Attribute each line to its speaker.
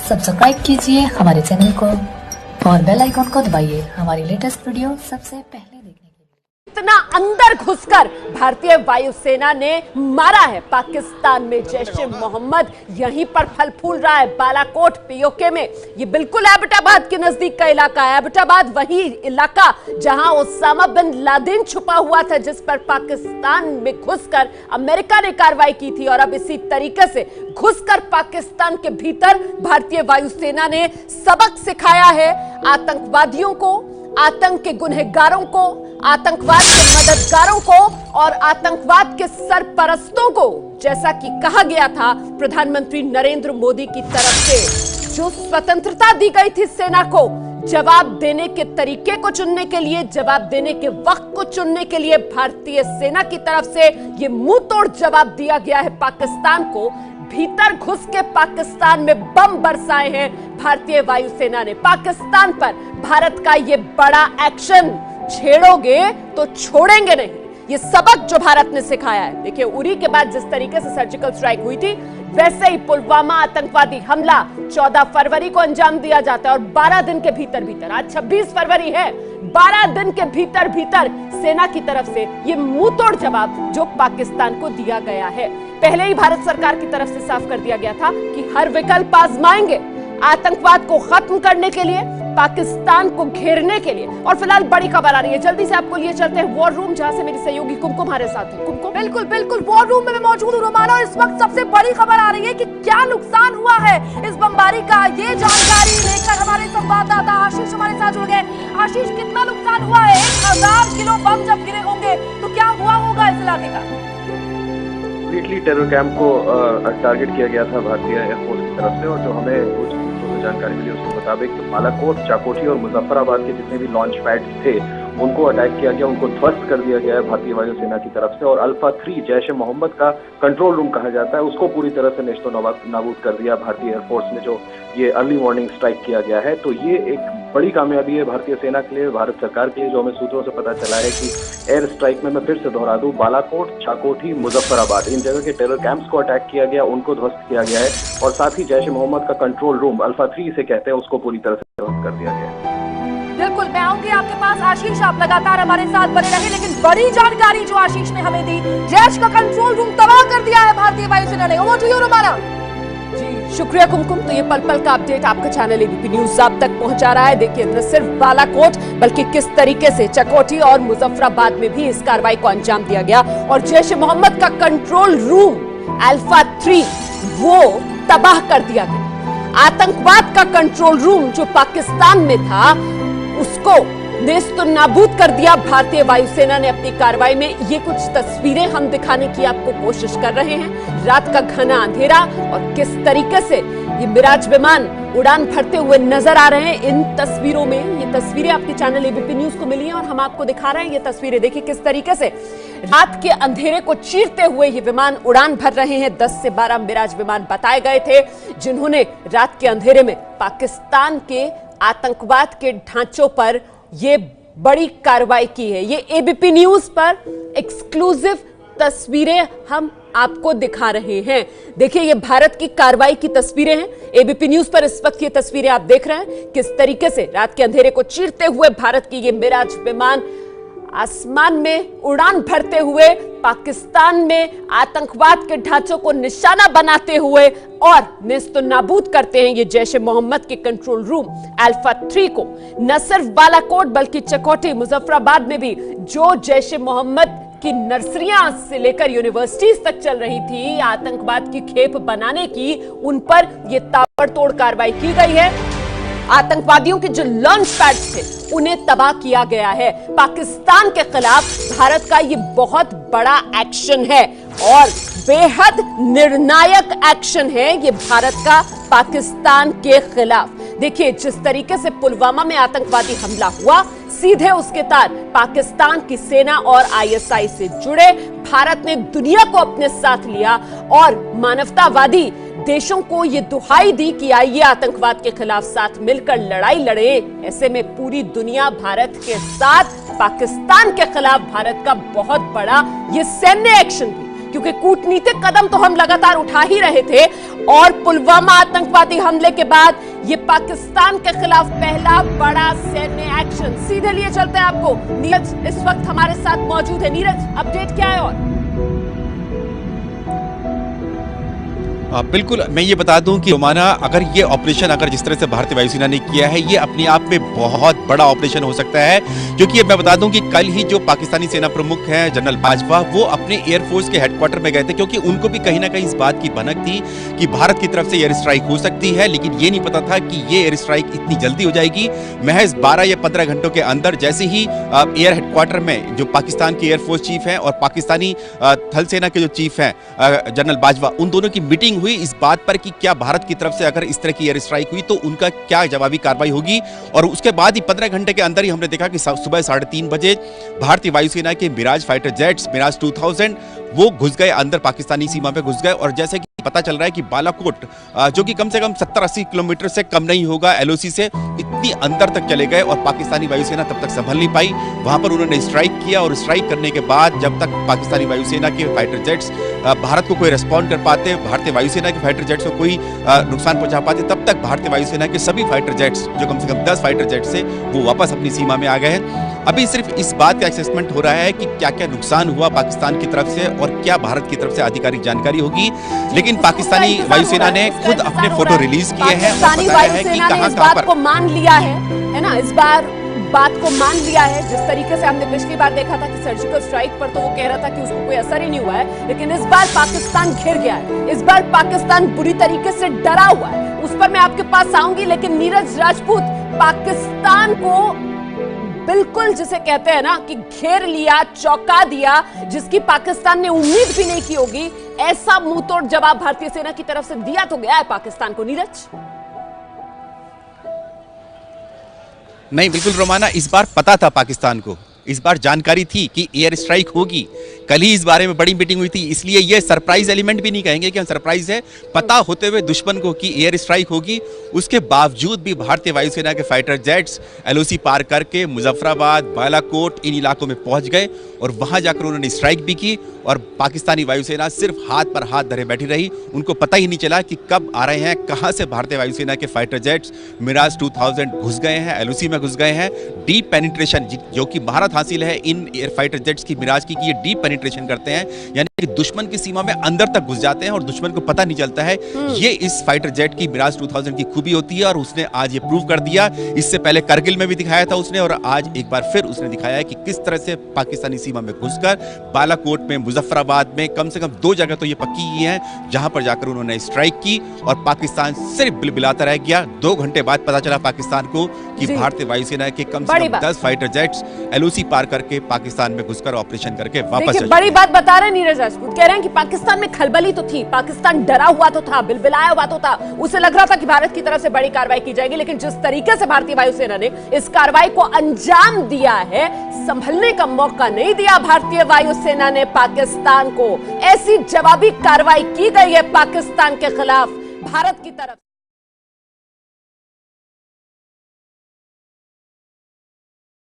Speaker 1: Subscribe कीजिए हमारे channel को और बेल आइकॉन को दबाइए हमारी लेटेस्ट वीडियो सबसे पहले देखने के लिए।
Speaker 2: इतना अंदर घुसकर भारतीय वायुसेना ने मारा है पाकिस्तान में जैश ए मोहम्मद यहीं पर फल फूल रहा है। बालाकोट पीओके में, ये बिल्कुल एबटाबाद के नजदीक का इलाका है। एबटाबाद वही इलाका जहां ओसामा बिन लादेन छुपा हुआ था, जिस पर पाकिस्तान में घुसकर अमेरिका ने कार्रवाई की थी। और अब इसी तरीके से घुसकर पाकिस्तान के भीतर भारतीय वायुसेना ने सबक सिखाया है आतंकवादियों को, आतंक के गुनहगारों को, आतंकवाद के मददगारों को और आतंकवाद के सरपरस्तों को। जैसा कि कहा गया था प्रधानमंत्री नरेंद्र मोदी की तरफ से, जो स्वतंत्रता दी गई थी सेना को जवाब देने के तरीके को चुनने के लिए, जवाब देने के वक्त को चुनने के लिए, भारतीय सेना की तरफ से यह मुंह तोड़ जवाब दिया गया है पाकिस्तान को। भीतर घुस के पाकिस्तान में बम बरसाए हैं भारतीय वायुसेना ने। पाकिस्तान पर भारत का यह बड़ा एक्शन, छेड़ोगे तो छोड़ेंगे नहीं, ये सबक जो भारत ने सिखाया है। देखिए, उरी के बाद जिस तरीके से सर्जिकल स्ट्राइक हुई थी, वैसे ही पुलवामा आतंकवादी हमला 14 फरवरी को अंजाम दिया जाता है और 12 दिन के भीतर भीतर, आज 26 फरवरी है, 12 दिन के भीतर भीतर सेना की तरफ से ये मुंहतोड़ जवाब जो पाकिस्तान को दिया गया है। पहले ही भारत सरकार की तरफ से साफ कर दिया गया था कि हर विकल्प आजमाएंगे आतंकवाद को खत्म करने के लिए, पाकिस्तान को घेरने के लिए। और फिलहाल बड़ी खबर आ रही है, जल्दी से आपको लिए चलते हैं वॉर रूम, जहां से मेरी सहयोगी कुमकुम हमारे साथ है। कुमकुम,
Speaker 3: बिल्कुल बिल्कुल वॉर रूम में मैं मौजूद हूँ रोमाना, और इस वक्त सबसे बड़ी खबर आ रही है कि क्या नुकसान हुआ है इस बमबारी का। ये जानकारी लेकर हमारे संवाददाता आशीष हमारे साथ जुड़ गए। आशीष, कितना नुकसान हुआ है? 1000 किलो बम जब गिरे होंगे तो क्या हुआ होगा इस इलाके का?
Speaker 4: कंप्लीटली टेरर कैंप को टारगेट किया गया था भारतीय एयरफोर्स की तरफ से। और जो हमें कुछ जानकारी मिली उसके मुताबिक बालाकोट, चाकोटी और मुजफ्फराबाद के जितने भी लॉन्च पैड्स थे उनको अटैक किया गया, उनको ध्वस्त कर दिया गया है भारतीय वायुसेना की तरफ से। और अल्फा 3 जैश ए मोहम्मद का कंट्रोल रूम कहा जाता है, उसको पूरी तरह से नेस्तो नाबूद कर दिया भारतीय एयरफोर्स ने, जो ये अर्ली मॉर्निंग स्ट्राइक किया गया है। तो ये एक बड़ी कामयाबी है भारतीय सेना के लिए, भारत सरकार के लिए, जो हमें सूत्रों से पता चला है कि एयर स्ट्राइक में, मैं फिर से दोहरा दूं, बालाकोट, चाकोटी, मुजफ्फराबाद, इन जगह के टेरर कैंप्स को अटैक किया गया, उनको ध्वस्त किया गया है। और साथ ही जैश ए मोहम्मद का कंट्रोल रूम, अल्फा 3 इसे कहते हैं, उसको पूरी तरह से ध्वस्त कर दिया गया है।
Speaker 3: बिल्कुल, मैं आऊंगी आपके पास आशीष, आप लगातार हमारे साथ बने रहे। लेकिन बड़ी जानकारी जो आशीष ने हमें दी, जैश का कंट्रोल रूम तबाह कर दिया है भारतीय वायुसेना ने। Over to you Romana.
Speaker 2: जी शुक्रिया कुमकुम। तो ये पल पल का अपडेट आपका चैनल एबीपी न्यूज आप तक पहुंचा रहा है। देखिए, न सिर्फ बालाकोट बल्कि किस तरीके से चकोटी और मुजफ्फराबाद में भी इस कार्रवाई को अंजाम दिया गया। और जैश ए मोहम्मद का कंट्रोल रूम अल्फा 3 वो तबाह कर दिया गया। आतंकवाद का कंट्रोल रूम जो पाकिस्तान में था उसको नेस्तो नाबूद कर दिया भारतीय वायुसेना ने अपनी कार्रवाई में। ये कुछ तस्वीरें हम दिखाने की आपको कोशिश कर रहे हैं। रात का घना अंधेरा और किस तरीके से ये मिराज विमान उड़ान भरते हुए नजर आ रहे हैं इन तस्वीरों में। ये तस्वीरें आपके चैनल एबीपी न्यूज को मिली हैं और हम आपको दिखा रहे हैं ये तस्वीरें। देखिए किस तरीके से रात के अंधेरे को चीरते हुए ये विमान उड़ान भर रहे हैं। 10 से 12 मिराज विमान बताए गए थे जिन्होंने रात के अंधेरे में पाकिस्तान के आतंकवाद के ढांचों पर ये बड़ी कार्रवाई की है। ये एबीपी न्यूज पर एक्सक्लूसिव तस्वीरें हम आपको दिखा रहे हैं। देखिए, ये भारत की कार्रवाई की तस्वीरें हैं। एबीपी न्यूज पर इस वक्त ये तस्वीरें आप देख रहे हैं किस तरीके से रात के अंधेरे को चीरते हुए भारत की ये मिराज विमान आसमान में उड़ान भरते हुए पाकिस्तान में आतंकवाद के ढांचों को निशाना बनाते हुए और नेस्तो नाबूद करते हैं ये जैश ए मोहम्मद के कंट्रोल रूम अल्फा 3 को। न सिर्फ बालाकोट बल्कि चकोटी, मुजफ्फराबाद में भी जो जैश ए मोहम्मद की नर्सरियां से लेकर यूनिवर्सिटीज तक चल रही थी आतंकवाद की खेप बनाने की, उन पर यह ताबड़तोड़ कार्रवाई की गई है। आतंकवादियों के जो लॉन्च पैड्स थे उन्हें तबाह किया गया है। पाकिस्तान के खिलाफ भारत का ये बहुत बड़ा एक्शन है और बेहद निर्णायक एक्शन है ये भारत का पाकिस्तान के खिलाफ। देखिए, जिस तरीके से पुलवामा में आतंकवादी हमला हुआ, सीधे उसके तार पाकिस्तान की सेना और आईएसआई से जुड़े। भारत ने दुनिया को अपने साथ लिया और मानवतावादी देशों को ये दुहाई दी कि आइए आतंकवाद के खिलाफ साथ मिलकर लड़ाई लड़े। ऐसे में पूरी दुनिया भारत के साथ, पाकिस्तान के खिलाफ भारत का बहुत बड़ा ये सैन्य एक्शन भी, क्योंकि कूटनीतिक कदम तो हम लगातार उठा ही रहे थे और पुलवामा आतंकवादी हमले के बाद ये पाकिस्तान के खिलाफ पहला बड़ा सैन्य एक्शन। सीधे लिए चलते हैं आपको, नीरज इस वक्त हमारे साथ मौजूद है। नीरज, अपडेट क्या है? और
Speaker 5: बिल्कुल, मैं ये बता दूं कि रोमाना अगर ये ऑपरेशन जिस तरह से भारतीय वायुसेना ने किया है, ये अपने आप में बहुत बड़ा ऑपरेशन हो सकता है। क्योंकि मैं बता दूं कि कल ही जो पाकिस्तानी सेना प्रमुख हैं जनरल बाजवा, वो अपने एयरफोर्स के हेडक्वार्टर में गए थे, क्योंकि उनको भी कहीं ना कहीं इस बात की भनक थी कि भारत की तरफ से एयर स्ट्राइक हो सकती है। लेकिन ये नहीं पता था कि ये एयर स्ट्राइक इतनी जल्दी हो जाएगी। महज 12 या 15 घंटों के अंदर जैसे ही एयर हेडक्वार्टर में जो पाकिस्तान के एयरफोर्स चीफ हैं और पाकिस्तानी थल सेना के जो चीफ हैं जनरल बाजवा, उन दोनों की मीटिंग हुई इस बात पर कि क्या भारत की तरफ से अगर इस तरह की एयर स्ट्राइक हुई तो उनका क्या जवाबी कार्रवाई होगी। और उसके बाद ही 15 घंटे के अंदर ही हमने देखा कि सुबह 3:30 बजे भारतीय वायुसेना के मिराज फाइटर जेट्स, मिराज 2000, वो घुस गए अंदर, पाकिस्तानी सीमा पे घुस गए। और जैसे कि पता चल रहा है कि बालाकोट जो कि कम से कम 70-80 किलोमीटर से कम नहीं होगा एलओसी से, इतनी अंदर तक चले गए और पाकिस्तानी वायुसेना तब तक संभल नहीं पाई। वहां पर उन्होंने स्ट्राइक किया और स्ट्राइक करने के बाद जब तक पाकिस्तानी वायुसेना के फाइटर जेट्स भारत को कोई रिस्पॉन्ड कर पाते, भारतीय वायुसेना के फाइटर जेट्स को कोई नुकसान पहुंचा पाते, तब तक भारतीय वायुसेना के सभी फाइटर जेट्स, जो कम से कम 10 फाइटर जेट्स से, वो वापस अपनी सीमा में आ गए हैं। अभी सिर्फ इस बात का असेसमेंट हो रहा है कि क्या क्या नुकसान हुआ पाकिस्तान की तरफ से और क्या भारत की तरफ से आधिकारिक जानकारी होगी। लेकिन पाकिस्तानी वायुसेना ने खुद अपने फोटो रिलीज किए हैं और बताया है कि कहां पर
Speaker 2: मान लिया है ना, इस बार बात को मान लिया है। जिस तरीके से हमने पिछली बार देखा था कि सर्जिकल स्ट्राइक पर तो वो कह रहा था कि उसको कोई असर ही नहीं हुआ है, लेकिन इस बार पाकिस्तान घिर गया है, इस बार पाकिस्तान बुरी तरीके से डरा हुआ है। उस पर मैं आपके पास आऊंगी, लेकिन नीरज राजपूत, पाकिस्तान को बिल्कुल जिसे कहते हैं ना कि घेर लिया, चौंका दिया, जिसकी पाकिस्तान ने उम्मीद भी नहीं की होगी, ऐसा मुंहतोड़ जवाब भारतीय सेना की तरफ से दिया तो गया है पाकिस्तान को। नीरज,
Speaker 5: नहीं, बिल्कुल रोमाना, इस बार पता था पाकिस्तान को, इस बार जानकारी थी कि एयर स्ट्राइक होगी। कल ही इस बारे में बड़ी मीटिंग हुई थी, इसलिए ये सरप्राइज एलिमेंट भी नहीं कहेंगे कि सरप्राइज है। पता होते हुए दुश्मन को कि एयर स्ट्राइक होगी, उसके बावजूद भी भारतीय वायुसेना के फाइटर जेट्स एलओसी पार करके मुजफ्फराबाद, बालाकोट, इन इलाकों में पहुंच गए और वहां जाकर उन्होंने स्ट्राइक भी की। और पाकिस्तानी वायुसेना सिर्फ हाथ पर हाथ धरे बैठी रही, उनको पता ही नहीं चला कि कब आ रहे हैं, कहां से भारतीय वायुसेना के फाइटर जेट्स मिराज 2000 घुस गए हैं, एलओसी में घुस गए हैं। डीप पेनिट्रेशन जो कि भारत हासिल है इन एयर फाइटर जेट्स की, मिराज की, कि ये डीप पेनिट्रेशन करते हैं, यानी कि दुश्मन की सीमा में अंदर तक घुस जाते हैं और दुश्मन को पता नहीं चलता है। ये इस फाइटर जेट की, मिराज 2000 की खूबी होती है और उसने आज ये प्रूव कर दिया। इससे पहले करगिल में भी दिखाया था उसने, और आज एक बार फिर उसने दिखाया है कि किस तरह से पाकिस्तानी सीमा में घुसकर बालाकोट में, मुजफ्फराबाद में, कम से कम 2 जगह तो ये पक्की ही है जहां पर जाकर उन्होंने स्ट्राइक की और पाकिस्तान सिर्फ बिलबिलाता रह गया। 2 घंटे बाद पता चला पाकिस्तान को कि भारतीय वायुसेना के कम से कम 10 फाइटर जेट्स एलओसी पार करके पाकिस्तान में घुसकर ऑपरेशन करके वापस।
Speaker 2: बड़ी बात बता रहे हैं नीरज राजपूत, कह रहे हैं कि पाकिस्तान में खलबली तो थी, पाकिस्तान डरा हुआ तो था, बिलबिलाया हुआ तो था, उसे लग रहा था कि भारत की तरफ से बड़ी कार्रवाई की जाएगी, लेकिन जिस तरीके से भारतीय वायुसेना ने इस कार्रवाई को अंजाम दिया है, संभलने का मौका नहीं दिया भारतीय वायुसेना ने पाकिस्तान को। ऐसी जवाबी कार्रवाई की गई है पाकिस्तान के खिलाफ भारत की तरफ।